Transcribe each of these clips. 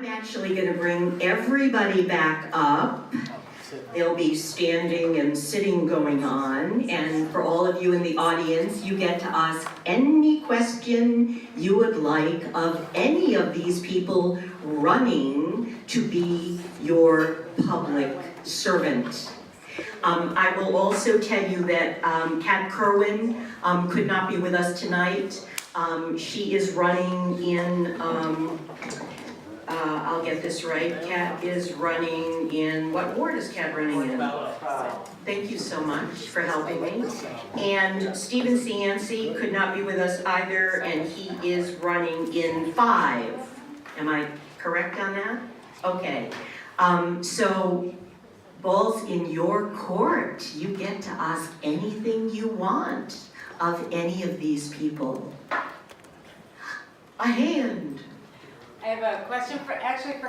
I'm actually going to bring everybody back up. There'll be standing and sitting going on, and for all of you in the audience, you get to ask any question you would like of any of these people running to be your public servant. I will also tell you that Kat Kirwan could not be with us tonight. She is running in, I'll get this right, Kat is running in, what ward is Kat running in? Thank you so much for helping me. And Stephen Cianci could not be with us either, and he is running in 5. Am I correct on that? Okay. So, balls in your court. You get to ask anything you want of any of these people. A hand. I have a question for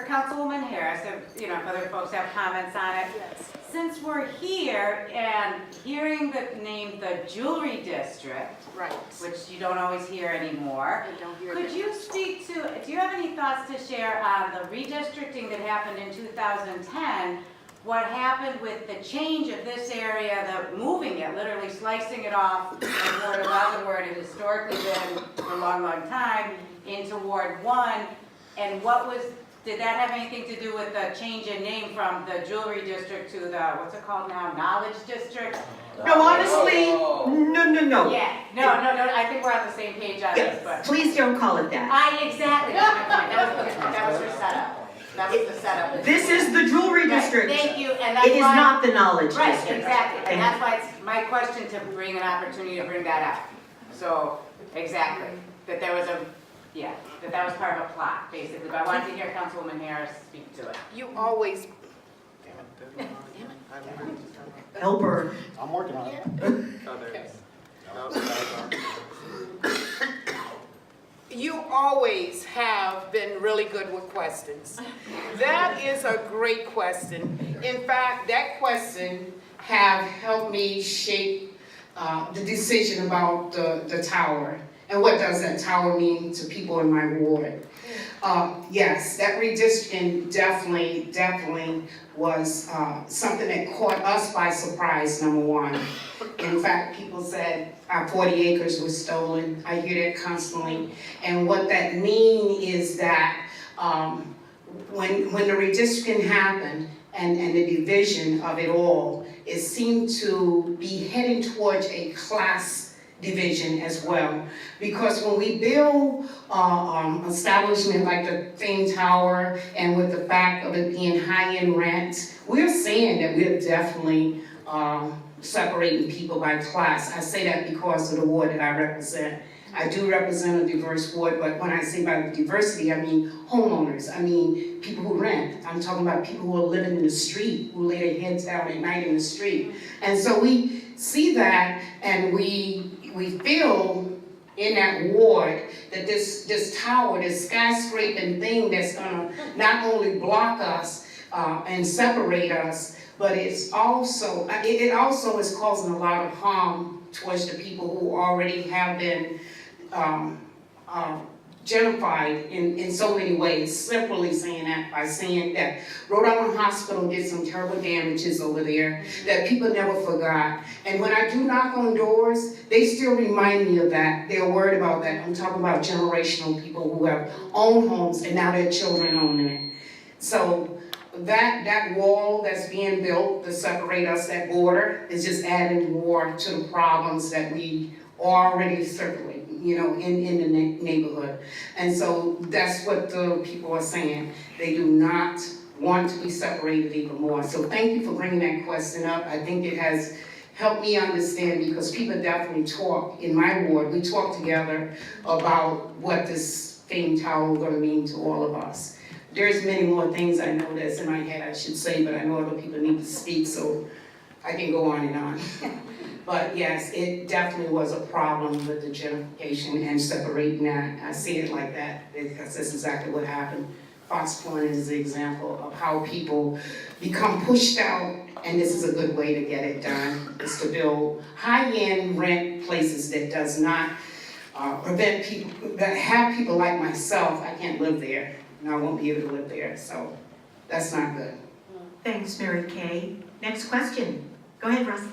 Councilwoman Harris, if other folks have comments on it. Yes. Since we're here and hearing the name the Jewelry District, Right. which you don't always hear anymore, I don't hear could that. you speak to, do you have any thoughts to share on the redistricting that happened in 2010? What happened with the change of this area, the moving it, literally slicing it off from Ward 11, where it had historically been for a long, long time, into Ward 1, and did that have anything to do with the change in name from the Jewelry District to the, what's it called now, Knowledge District? No, honestly, no. Yeah, no, I think we're on the same page on this, but. Please don't call it that. Exactly, that's my point, that was her setup. That was the setup. This is the Jewelry District. Right, thank you, and that's It is why. not the Knowledge Right, District. exactly, Thank and that's why it's my question to bring an opportunity to bring that up. So, exactly, that was part of a plot, basically, but I wanted to hear Councilwoman Harris speak to it. You always, Help her. I'm working on it. you always have been really good with questions. That is a great question. In fact, that question have helped me shape the decision about the tower. And what does that tower mean to people in my ward? Yes, that redistricting definitely was something that caught us by surprise, number one. In fact, people said our 40 acres was stolen. I hear that constantly. And what that means is that when the redistricting happened and the division of it all, it seemed to be heading towards a class division as well. Because when we build establishment like the Fame Tower, and with the fact of it being high-end rent, we're saying that we're definitely separating people by class. I say that because of the ward that I represent. I do represent a diverse ward, but when I say by diversity, I mean homeowners. I mean people who rent. I'm talking about people who are living in the street, who lay their heads down at night in the street. And so we see that, and we feel in that ward that this tower, this skyscraping thing that's gonna not only block us and separate us, but it also is causing a lot of harm towards the people who already have been gentrified in so many ways. Simply saying that by saying that Rhode Island Hospital did some terrible damages over there that people never forgot. And when I do knock on doors, they still remind me of that. They're worried about that. I'm talking about generational people who have owned homes and now their children own it. So that wall that's being built to separate us, that border, is just adding more to the problems that we already circulate, in the neighborhood. And so that's what the people are saying. They do not want to be separated even more. So thank you for bringing that question up. I think it has helped me understand, because people definitely talk in my ward. We talk together about what this Fame Tower is going to mean to all of us. There's many more things I know that's in my head I should say, but I know other people need to speak, so I can go on and on. But yes, it definitely was a problem with the gentrification and separating that. I see it like that because that's exactly what happened. Fox Point is the example of how people become pushed out, and this is a good way to get it done, is to build high-end rent places that does not prevent people, that have people like myself. I can't live there. and I won't be able to live there, so that's not good. Thanks, Mary Kay. Next question. Go ahead, Russ.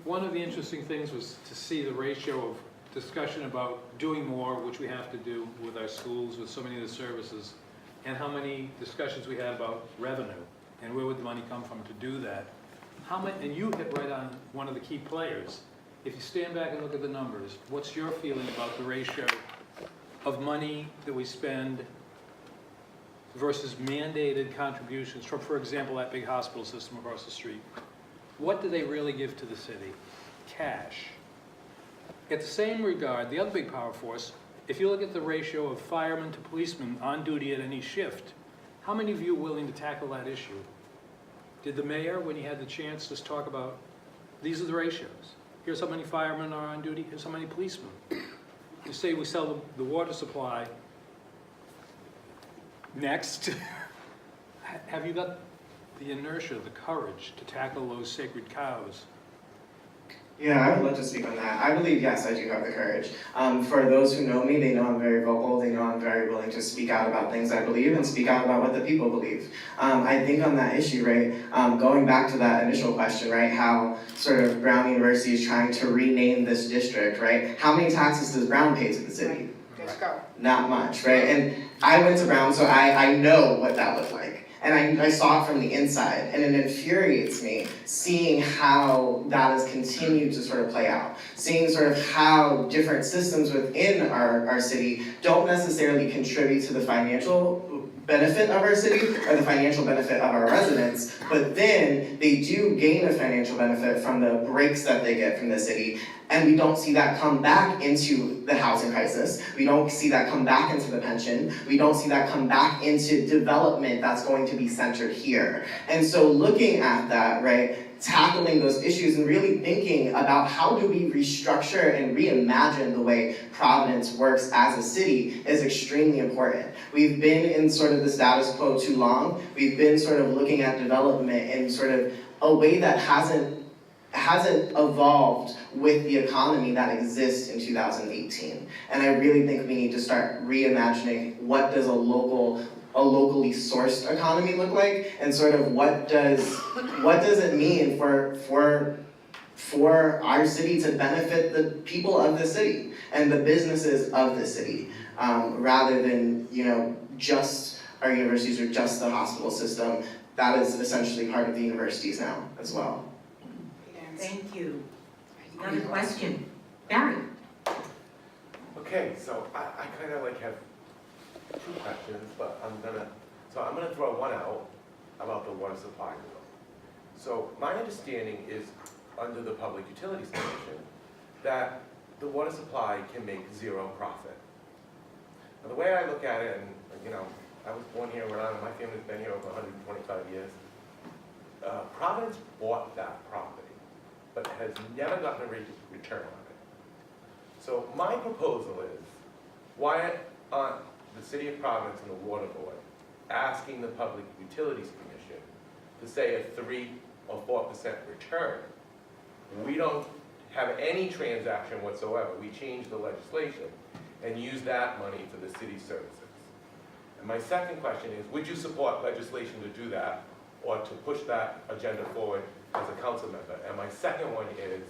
One of the interesting things was to see the ratio of discussion about doing more, which we have to do with our schools, with so many of the services, and how many discussions we had about revenue and where would the money come from to do that. How much, and you hit right on one of the key players. If you stand back and look at the numbers, what's your feeling about the ratio of money that we spend versus mandated contributions from, for example, that big hospital system across the street? What do they really give to the city? Cash. At the same regard, the other big power force, if you look at the ratio of firemen to policemen on duty at any shift, how many of you are willing to tackle that issue? Did the mayor, when he had the chance, just talk about, these are the ratios. Here's how many firemen are on duty, here's how many policemen. You say we sell the water supply. Next, have you got the inertia, the courage to tackle those sacred cows? Yeah, I would love to speak on that. I believe, yes, I do have the courage. For those who know me, they know I'm very vocal. They know I'm very willing to speak out about things I believe and speak out about what the people believe. I think on that issue, right, going back to that initial question, right, how sort of Brown University is trying to rename this district, right? How many taxes does Brown pay to the city? Let's go. Not much, right? And I went to Brown, so I know what that looked like. And I saw it from the inside, and it infuriates me seeing how that has continued to sort of play out. Seeing sort of how different systems within our city don't necessarily contribute to the financial benefit of our city or the financial benefit of our residents, but then they do gain a financial benefit from the breaks that they get from the city. And we don't see that come back into the housing crisis. We don't see that come back into the pension. We don't see that come back into development that's going to be centered here. And so looking at that, right, tackling those issues and really thinking about how do we restructure and reimagine the way Providence works as a city is extremely important. We've been in sort of the status quo too long. We've been sort of looking at development in sort of a way that hasn't evolved with the economy that exists in 2018. And I really think we need to start reimagining what does a locally sourced economy look like, and sort of what does it mean for our city to benefit the people of the city and the businesses of the city, rather than, you know, just our universities or just the hospital system. That is essentially part of the universities now as well. Thank you. Another question. Barry. Okay, so I kind of like have two questions, but I'm gonna throw one out about the water supply rule. So my understanding is under the Public Utilities Commission that the water supply can make zero profit. Now the way I look at it, and you know, I was born here in Rhode Island, my family's been here over 125 years. Providence bought that property, but has never gotten a return on it. So my proposal is, why aren't the City of Providence and the Water Board asking the Public Utilities Commission to say a 3 or 4% return? We don't have any transaction whatsoever. We change the legislation and use that money for the city services. And my second question is, would you support legislation to do that or to push that agenda forward as a council member? And my second one is,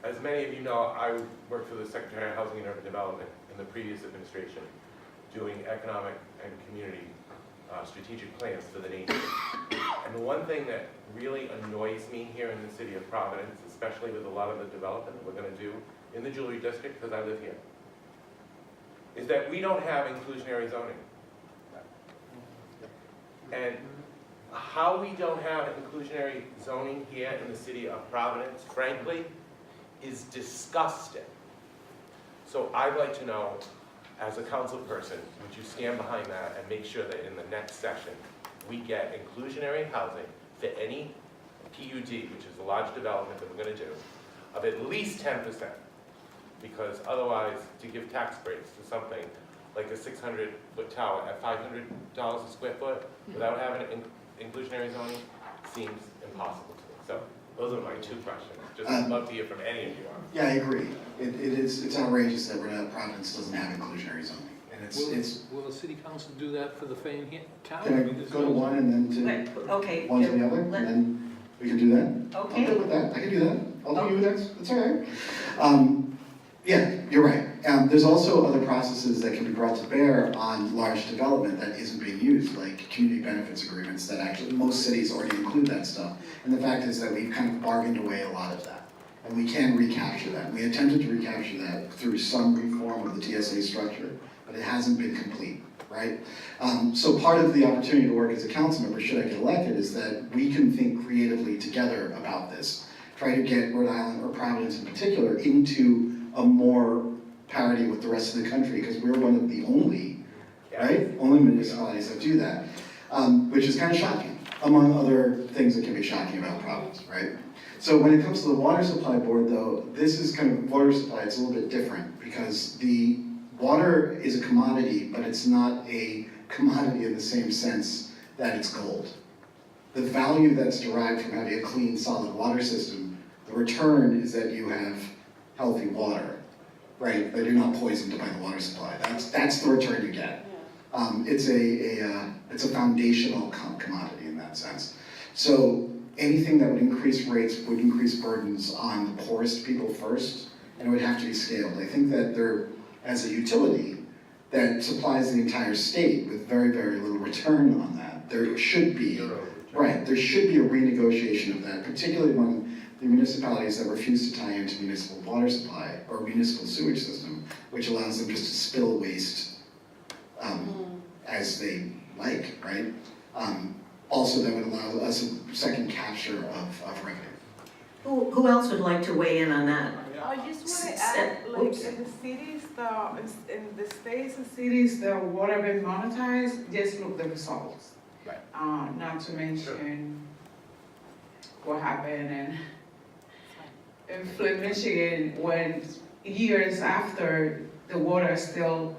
as many of you know, I worked for the Secretary of Housing and Urban Development in the previous administration, doing economic and community strategic plans for the nation. And the one thing that really annoys me here in the city of Providence, especially with a lot of the development that we're going to do in the Jewelry District, because I live here, is that we don't have inclusionary zoning. And how we don't have inclusionary zoning here in the city of Providence, frankly, is disgusting. So I'd like to know, as a council person, would you stand behind that and make sure that in the next session, we get inclusionary housing for any PUD, which is a large development that we're going to do, of at least 10%. Because otherwise, to give tax breaks to something like a 600-foot tower at $500 a square foot without having inclusionary zoning seems impossible to me. So those are my two questions. Just love to hear from any of you on. Yeah, I agree. It's outrageous that Providence doesn't have inclusionary zoning. Will, it's, will the city council do that for the Fayette town? can I mean, there's go to no- one and then But, okay. to one to Jim, the other, and let- then we can do that? I'm Okay. good with that, I can do that, I'll do you next, that's all right. Yeah, you're right. There's also other processes that can be brought to bear on large development that isn't being used, like community benefits agreements that actually, most cities already include that stuff. And the fact is that we've kind of bargained away a lot of that. And we can recapture that. We attempted to recapture that through some reform of the TSA structure, but it hasn't been complete, right? So part of the opportunity to work as a council member, should I get elected, is that we can think creatively together about this. Try to get Rhode Island, or Providence in particular, into a more parity with the rest of the country, because we're one of the only, right? Only municipalities that do that, which is kind of shocking, among other things that can be shocking about Providence, right? So when it comes to the water supply board though, this is kind of, water supply, it's a little bit different, because the water is a commodity, but it's not a commodity in the same sense that it's gold. The value that's derived from having a clean, solid water system, the return is that you have healthy water, right? That you're not poisoned by the water supply. That's the return you get. It's a foundational commodity in that sense. So anything that would increase rates would increase burdens on the poorest people first, and it would have to be scaled. I think that there, as a utility that supplies the entire state with very, very little return on that, there should be, right, there should be a renegotiation of that, particularly among the municipalities that refuse to tie into municipal water supply or municipal sewage system, which allows them just to spill waste as they like, right? Also, that would allow us a second capture of revenue. Who else would like to weigh in on that? I just want to S- add, like, oops. in the cities, in the states and cities, the water been monetized, just look the results. Right. Not to mention what happened in Flint, Michigan, when years after, the water is still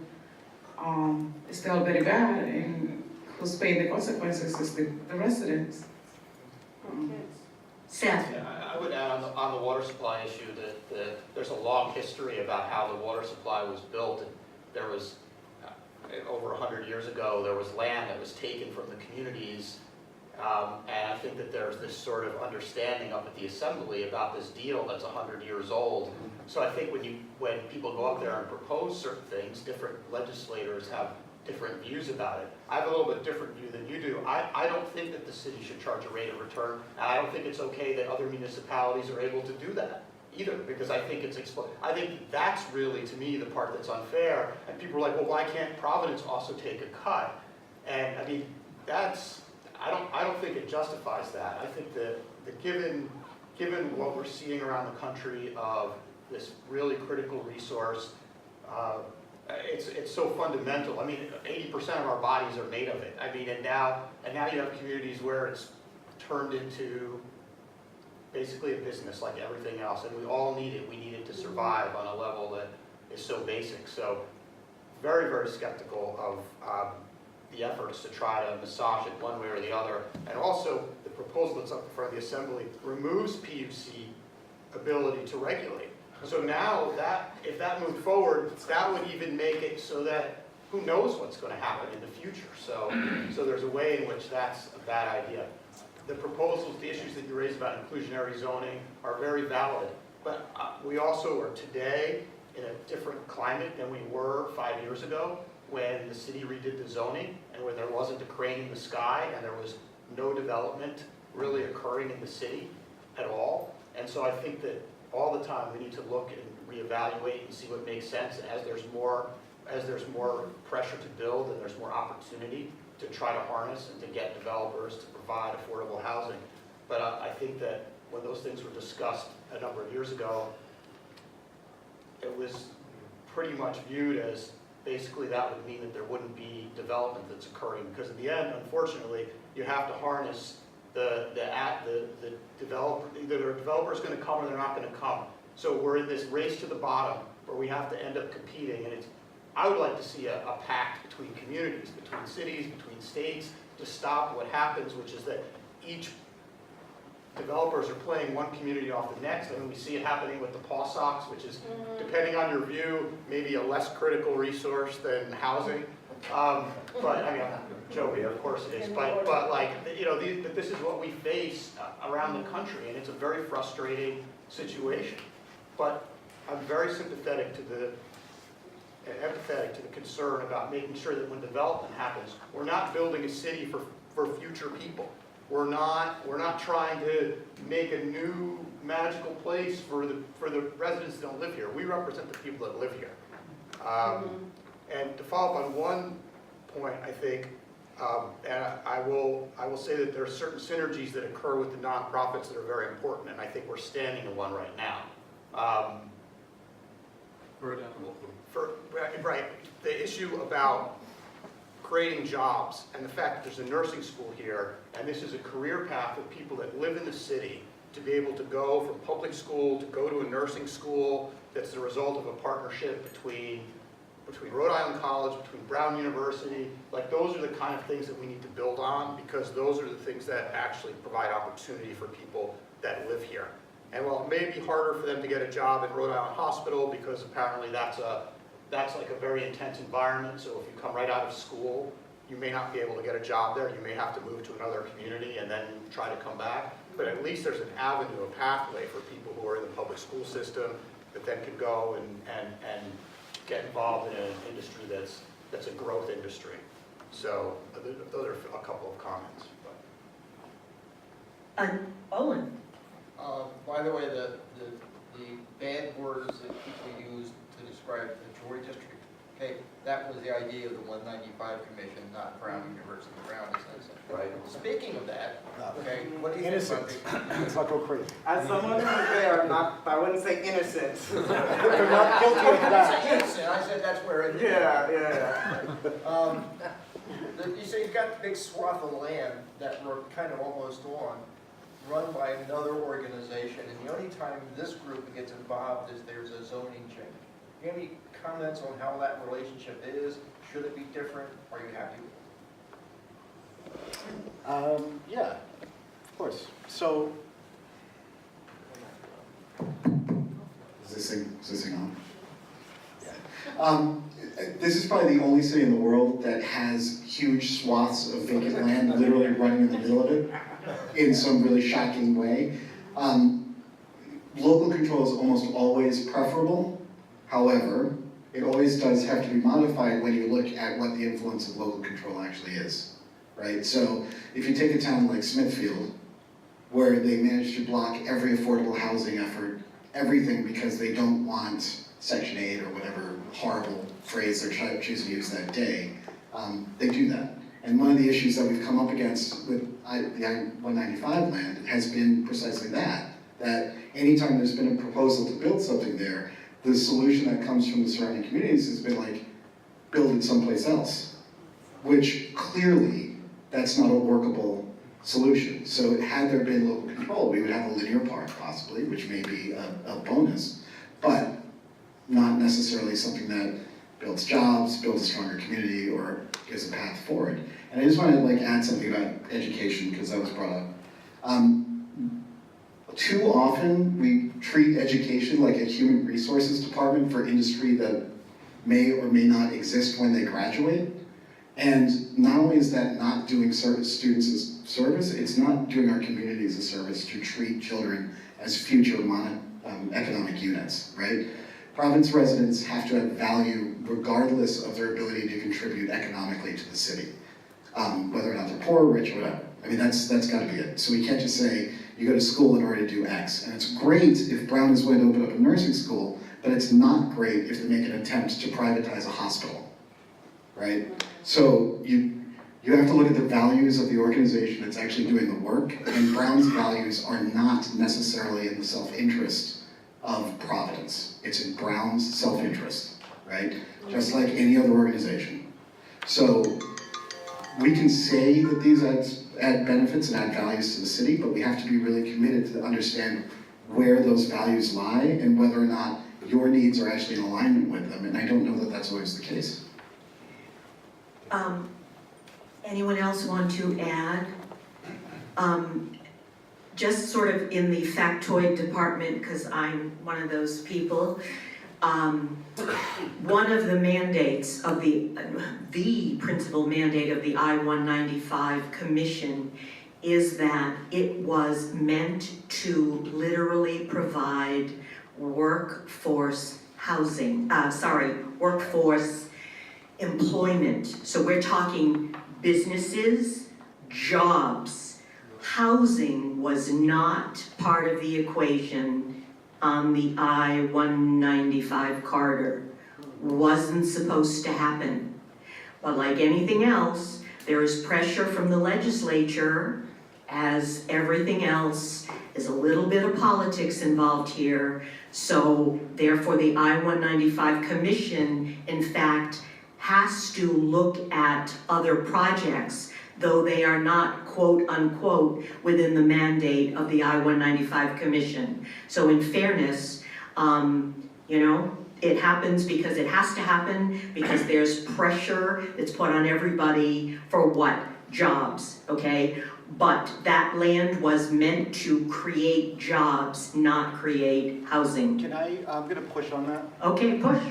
very bad, and who's paying the consequences is the residents. Seth? Yeah, I would add on the water supply issue that there's a long history about how the water supply was built. And there was, over 100 years ago, there was land that was taken from the communities. And I think that there's this sort of understanding up at the assembly about this deal that's 100 years old. So I think when people go up there and propose certain things, different legislators have different views about it. I have a little bit different view than you do. I don't think that the city should charge a rate of return, and I don't think it's okay that other municipalities are able to do that either, because I think I think that's really, to me, the part that's unfair. And people are like, well, why can't Providence also take a cut? And I mean, I don't think it justifies that. I think that given what we're seeing around the country of this really critical resource, it's so fundamental. I mean, 80% of our bodies are made of it. I mean, and now you have communities where it's turned into basically a business like everything else, and we all need it. We need it to survive on a level that is so basic. So very, very skeptical of the efforts to try to massage it one way or the other. And also, the proposal that's up in front of the Assembly removes PUC ability to regulate. So now, if that moved forward, that would even make it so that who knows what's going to happen in the future. So there's a way in which that's a bad idea. The proposals, the issues that you raised about inclusionary zoning are very valid, but we also are today in a different climate than we were 5 years ago, when the city redid the zoning and when there wasn't a crane in the sky and there was no development really occurring in the city at all. And so I think that all the time we need to look and reevaluate and see what makes sense. And as there's more pressure to build and there's more opportunity to try to harness and to get developers to provide affordable housing. But I think that when those things were discussed a number of years ago, it was pretty much viewed as basically that would mean that there wouldn't be development that's occurring, because in the end, unfortunately, you have to harness the developer. Either a developer is going to come or they're not going to come. So we're in this race to the bottom where we have to end up competing, and I would like to see a pact between communities, between cities, between states, to stop what happens, which is that each developers are playing one community off the next. I mean, we see it happening with the Paw Sox, which is, depending on your view, maybe a less critical resource than housing. But, I mean, Joey, of course it is, but like, you know, this is what we face around the country, and it's a very frustrating situation. But I'm very sympathetic to empathetic to the concern about making sure that when development happens, we're not building a city for future people. We're not trying to make a new magical place for the residents that don't live here. We represent the people that live here. And to follow up on one point, I think, and I will say that there are certain synergies that occur with the nonprofits that are very important, and I think we're standing in one right now. Right, the issue about creating jobs and the fact that there's a nursing school here, and this is a career path for people that live in the city to be able to go from public school to go to a nursing school that's the result of a partnership between Rhode Island College, between Brown University. Like, those are the kind of things that we need to build on, because those are the things that actually provide opportunity for people that live here. And while it may be harder for them to get a job at Rhode Island Hospital, because apparently that's like a very intense environment, so if you come right out of school, you may not be able to get a job there. You may have to move to another community and then try to come back. But at least there's an avenue, a pathway for people who are in the public school system that then can go and get involved in an industry that's a growth industry. So those are a couple of comments. Olin. By the way, the bad words that people use to describe the Joy District, okay, that was the idea of the 195 Commission, not Brown University. Brown is innocent. Right. Speaking of that, okay, what do you think about Let's not go crazy. As someone who was there, I wouldn't say innocent. They're not guilty of I that. said innocent, I said that's where it is. Yeah. You say you've got the big swath of land that we're kind of almost on, run by another organization, and the only time this group gets involved is there's a zoning change. Do you have any comments on how that relationship is? Should it be different? Are you happy with it? Yeah, of course. So, Is this thing on? Yeah. This is probably the only city in the world that has huge swaths of vacant land literally running in the middle of it in some really shocking way. Local control is almost always preferable. However, it always does have to be modified when you look at what the influence of local control actually is, right? So if you take a town like Smithfield, where they managed to block every affordable housing effort, everything because they don't want Section 8 or whatever horrible phrase they're choosing to use that day, they do that. And one of the issues that we've come up against with the I-195 land has been precisely that anytime there's been a proposal to build something there, the solution that comes from the surrounding communities has been like, build it someplace else, which clearly that's not a workable solution. So had there been local control, we would have a linear park possibly, which may be a bonus, but not necessarily something that builds jobs, builds a stronger community, or gives a path forward. And I just want to add something about education, because that was brought up. Too often we treat education like a human resources department for industry that may or may not exist when they graduate. And not only is that not doing students a service, it's not doing our communities a service to treat children as future economic units, right? Province residents have to have value regardless of their ability to contribute economically to the city, whether or not they're poor, rich, or whatever. I mean, that's got to be it. So we can't just say, you go to school in order to do X. And it's great if Brown is going to open up a nursing school, but it's not great if they make an attempt to privatize a hospital, right? So you have to look at the values of the organization that's actually doing the work, and Brown's values are not necessarily in the self-interest of Providence. It's in Brown's self-interest, right? Just like any other organization. So we can say that these add benefits and add values to the city, but we have to be really committed to understand where those values lie and whether or not your needs are actually in alignment with them. And I don't know that that's always the case. Anyone else want to add? just sort of in the factoid department, because I'm one of those people, one of the mandates of the principal mandate of the I-195 Commission is that it was meant to literally provide workforce workforce employment. So we're talking businesses, jobs. Housing was not part of the equation on the I-195 corridor. Wasn't supposed to happen. But like anything else, there is pressure from the legislature, as everything else is a little bit of politics involved here. So therefore the I-195 Commission, in fact, has to look at other projects, though they are not quote unquote within the mandate of the I-195 Commission. So in fairness, it happens because it has to happen, because there's pressure that's put on everybody for what? Jobs, okay? But that land was meant to create jobs, not create housing. Can I'm gonna push on that. Okay, push.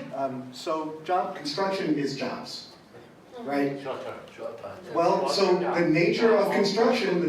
So construction is jobs, right? Short term. Well, so the nature of construction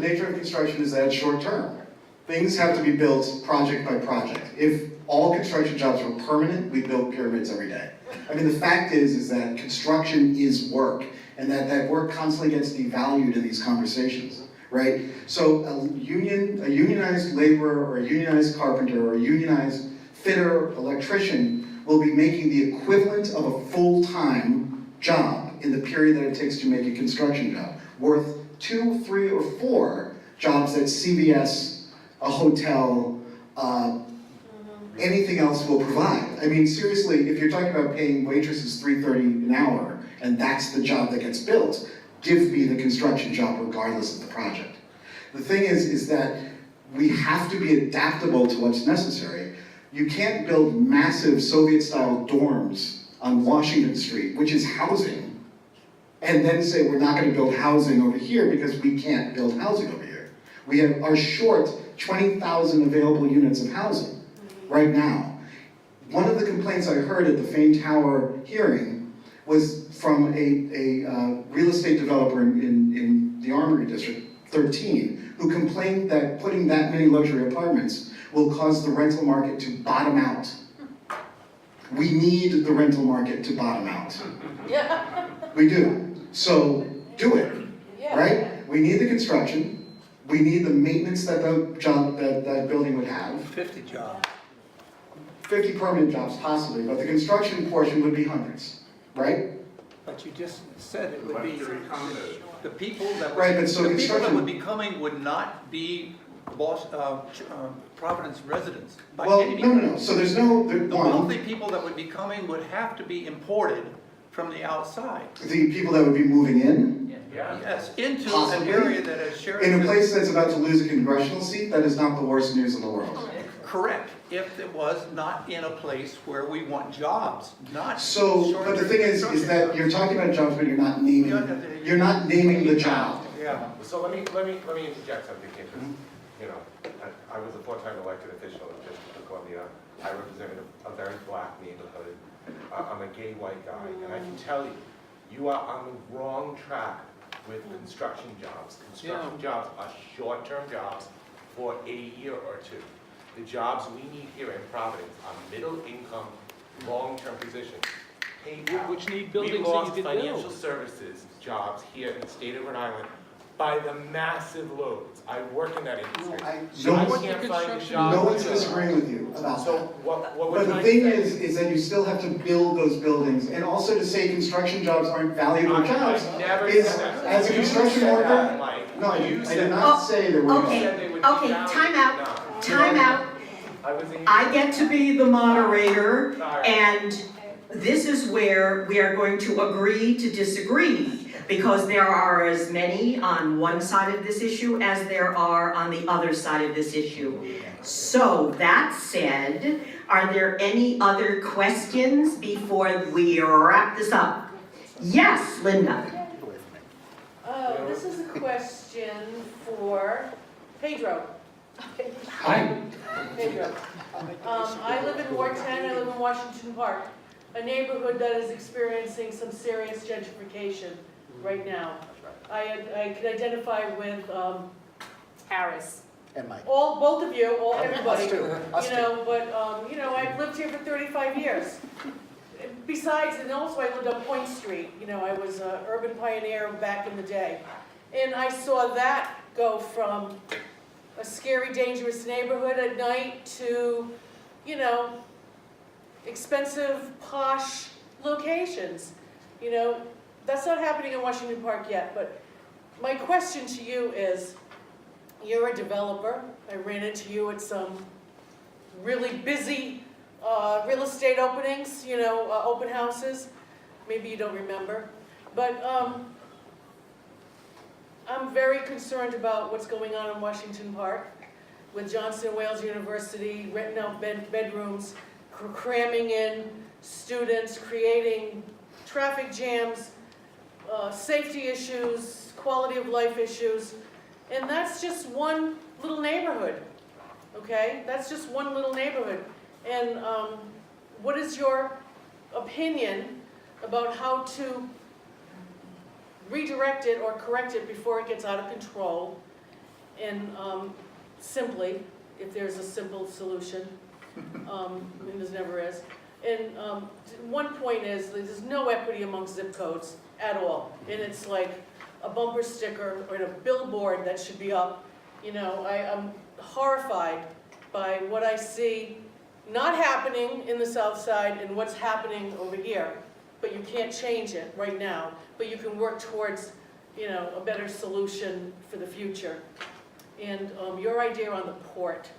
is that it's short term. Things have to be built project by project. If all construction jobs were permanent, we'd build pyramids every day. I mean, the fact is that construction is work, and that work constantly gets devalued in these conversations, right? So a unionized laborer or a unionized carpenter or a unionized fitter, electrician will be making the equivalent of a full-time job in the period that it takes to make a construction job, worth 2, 3, or 4 jobs at CVS, a hotel, anything else will provide. I mean, seriously, if you're talking about paying waitresses $3.30 an hour, and that's the job that gets built, give me the construction job regardless of the project. The thing is that we have to be adaptable to what's necessary. You can't build massive Soviet-style dorms on Washington Street, which is housing, and then say we're not going to build housing over here because we can't build housing over here. We are short 20,000 available units of housing right now. One of the complaints I heard at the Fane Tower hearing was from a real estate developer in the Armory District 13, who complained that putting that many luxury apartments will cause the rental market to bottom out. We need the rental market to bottom out. Yeah. We do. So do it, right? We need the construction. We need the maintenance that that building would have. 50 jobs. 50 permanent jobs possibly, but the construction portion would be hundreds, right? But you just said it would be, the people that Right, but so the people that construction- would be coming would not be Providence residents by Well, any no, means. no. So there's no, The one, wealthy people that would be coming would have to be imported from the outside. the people that would be moving in, Yes, into Possibly. an area that is shared. in a place that's about to lose a congressional seat, that is not the worst news in the world. Correct, if it was not in a place where we want jobs, not. So, but the thing is that you're talking about jobs, but you're not naming the job. Yeah. So let me interject something here, because, I was a 4-time elected official in the District of Columbia. I represented a very black neighborhood. I'm a gay white guy, and I can tell you, you are on the wrong track with construction jobs. Construction jobs are short-term jobs for a year or two. The jobs we need here in Providence are middle-income, long-term positions. Hey, Which need we buildings that you lost could financial build. services jobs here in the state of Rhode Island by the massive loads. I work in that industry. I- So no I one- can't find a construction- job. No one's disagreeing with you about So that. what we're But the trying thing to say is that you still have to build those buildings, and also to say construction jobs aren't valuable jobs I never is, said that. as a You construction said worker, that, Mike. no, You I said did that. not say there were. Okay, said they would be okay, valuable. time out, No. time out. I was in. I get to be the moderator, Sorry. and this is where we are going to agree to disagree, because there are as many on one side of this issue as there are on the other side of this issue. So, that said, are there any other questions before we wrap this up? Yes, Linda? This is a question for Pedro. Hi. There you go. I live in Ward 10, I live in Washington Park, a neighborhood that is experiencing some serious gentrification right now. I can identify with Harris. And Mike. both of you, everybody. Us too. Us too. But I've lived here for 35 years. Besides, and also I lived on Point Street, I was an urban pioneer back in the day. And I saw that go from a scary, dangerous neighborhood at night to, expensive, posh locations. That's not happening in Washington Park yet, but my question to you is, you're a developer. I ran into you at some really busy real estate openings, open houses. Maybe you don't remember. But I'm very concerned about what's going on in Washington Park with Johnson Wales University renting out bedrooms, cramming in students, creating traffic jams, safety issues, quality of life issues. And that's just one little neighborhood, okay? That's just one little neighborhood. And what is your opinion about how to redirect it or correct it before it gets out of control? And simply, if there's a simple solution, and there never is. And one point is, there's no equity among zip codes at all. And it's like a bumper sticker or a billboard that should be up. I'm horrified by what I see not happening in the South Side and what's happening over here. But you can't change it right now. But you can work towards, a better solution for the future. And your idea on the port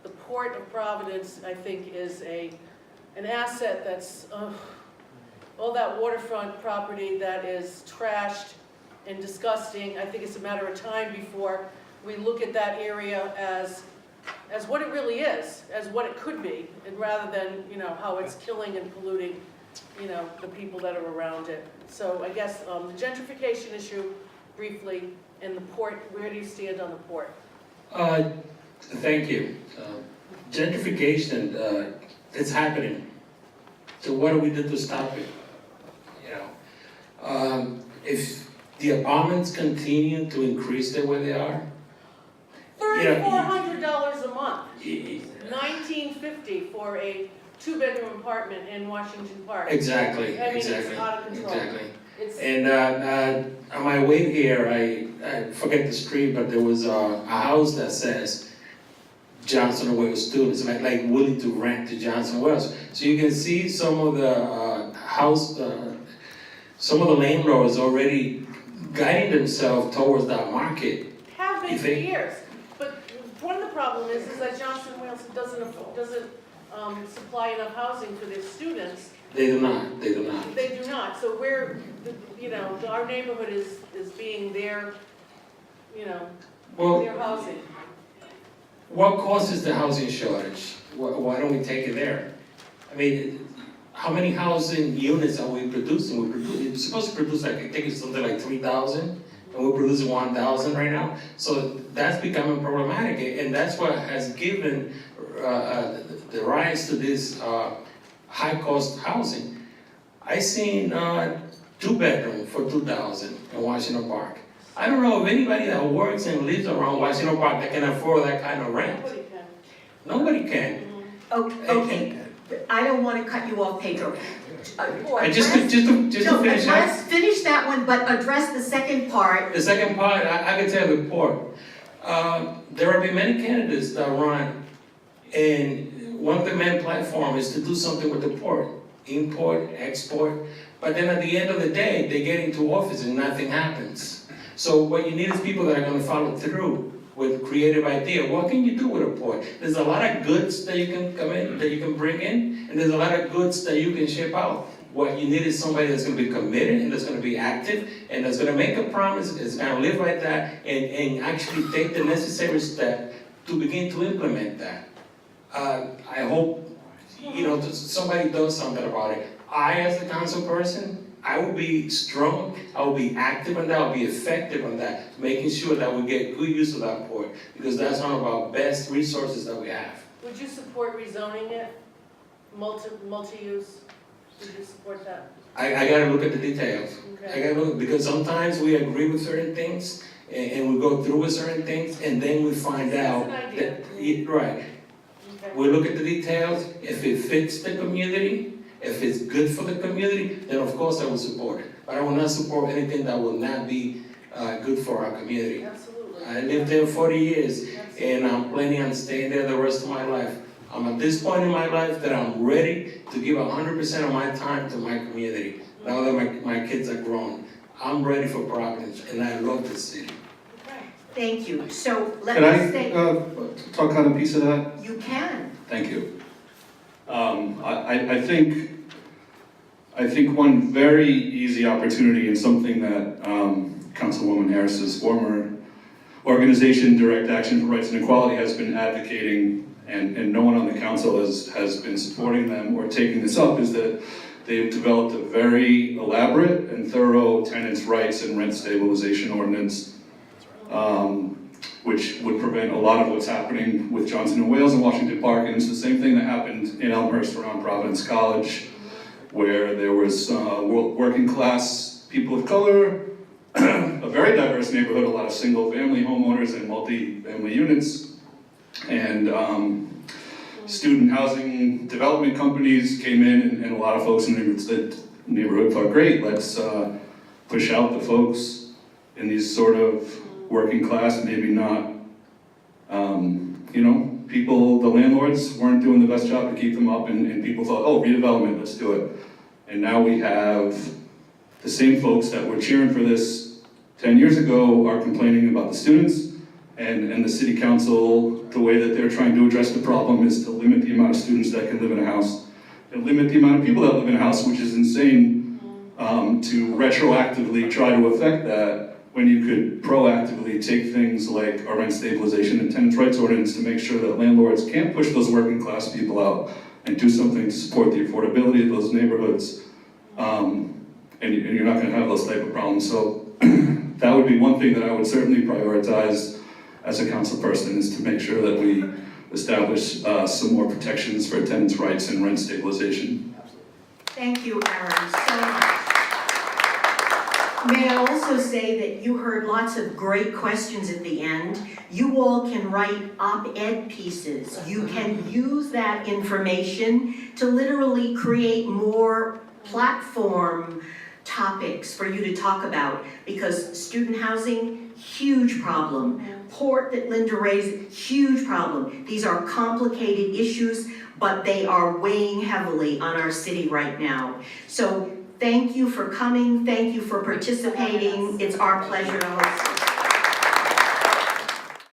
of Providence, I think, is an asset that's all that waterfront property that is trashed and disgusting. I think it's a matter of time before we look at that area as what it really is, as what it could be, and rather than how it's killing and polluting the people that are around it. So I guess the gentrification issue, briefly, and the port. Where do you stand on the port? Thank you. Gentrification, it's happening. So what do we do to stop it? If the apartments continue to increase the way they are, $3,400 a month. $1,950 for a 2-bedroom apartment in Washington Park. Exactly. It's out of control. Exactly. And on my way here, I forget the street, but there was a house that says Johnson Wales students, like willing to rent to Johnson Wales. So you can see some of the some of the landlords already guiding themselves towards that market. Have been for years. But one of the problems is that Johnson Wales doesn't supply enough housing for their students. They do not. They do not. They do not. So our neighborhood is being their housing. What causes the housing shortage? Why don't we take it there? I mean, how many housing units are we producing? We're supposed to produce, I think it's something like 3,000, and we're producing 1,000 right now. So that's becoming problematic, and that's what has given the rise to this high-cost housing. I seen 2-bedroom for 2,000 in Washington Park. I don't know of anybody that works and lives around Washington Park that can afford that kind of rent. Nobody can. Okay. I don't want to cut you off, Pedro. Just to finish Let's finish that one, but address the second part. The second part, I can tell the port. There have been many candidates that run, and one of the main platforms is to do something with the port, import, export. But then at the end of the day, they get into office and nothing happens. So what you need is people that are going to follow through with creative idea. What can you do with a port? There's a lot of goods that you can come in, that you can bring in, and there's a lot of goods that you can ship out. What you need is somebody that's going to be committed and that's going to be active and that's going to make a promise, is going to live like that, and actually take the necessary step to begin to implement that. I hope somebody does something about it. I, as a council person, I will be strong, I will be active on that, I'll be effective on that, making sure that we get good use of that port, because that's one of our best resources that we have. Would you support rezoning it, multi-use? Would you support that? I gotta look at the details. Okay. I gotta look, because sometimes we agree with certain things, and we go through with certain things, and then we find out That's an idea. that, right. Okay. We look at the details, if it fits the community, if it's good for the community, then of course I will support it. But I will not support anything that will not be good for our community. Absolutely. I lived there 40 years, and I'm planning on staying there the rest of my life. I'm at this point in my life that I'm ready to give 100% of my time to my community. Now that my kids are grown, I'm ready for Providence, and I love this city. Okay. Thank you. So let Can me I say, talk on a piece of that? you can. Thank you. I think one very easy opportunity and something that Councilwoman Harris's former organization, Direct Action for Rights and Equality, has been advocating, and no one on the council has been supporting them or taking this up, is that they've developed a very elaborate and thorough tenants' rights and rent stabilization ordinance, which would prevent a lot of what's happening with Johnson & Wales in Washington Park. And it's the same thing that happened in Elmhurst around Providence College, where there was working class people of color, a very diverse neighborhood, a lot of single family homeowners and multi-family units. And student housing development companies came in, and a lot of folks in the neighborhood thought, great, let's push out the folks in these sort of working class, maybe not, people, the landlords weren't doing the best job to keep them up, and people thought, oh, redevelopment, let's do it. And now we have the same folks that were cheering for this 10 years ago are complaining about the students, and the city council, the way that they're trying to address the problem is to limit the amount of students that can live in a house, and limit the amount of people that live in a house, which is insane, to retroactively try to affect that, when you could proactively take things like a rent stabilization and tenants' rights ordinance to make sure that landlords can't push those working class people out, and do something to support the affordability of those neighborhoods, and you're not going to have those type of problems. So that would be one thing that I would certainly prioritize as a council person, is to make sure that we establish some more protections for tenants' rights and rent stabilization. Thank you, Aaron, so much. May I also say that you heard lots of great questions at the end. You all can write op-ed pieces. You can use that information to literally create more platform topics for you to talk about, because student housing, huge problem. Port that Linda raised, huge problem. These are complicated issues, but they are weighing heavily on our city right now. So thank you for coming, thank you for participating. It's our pleasure to host you.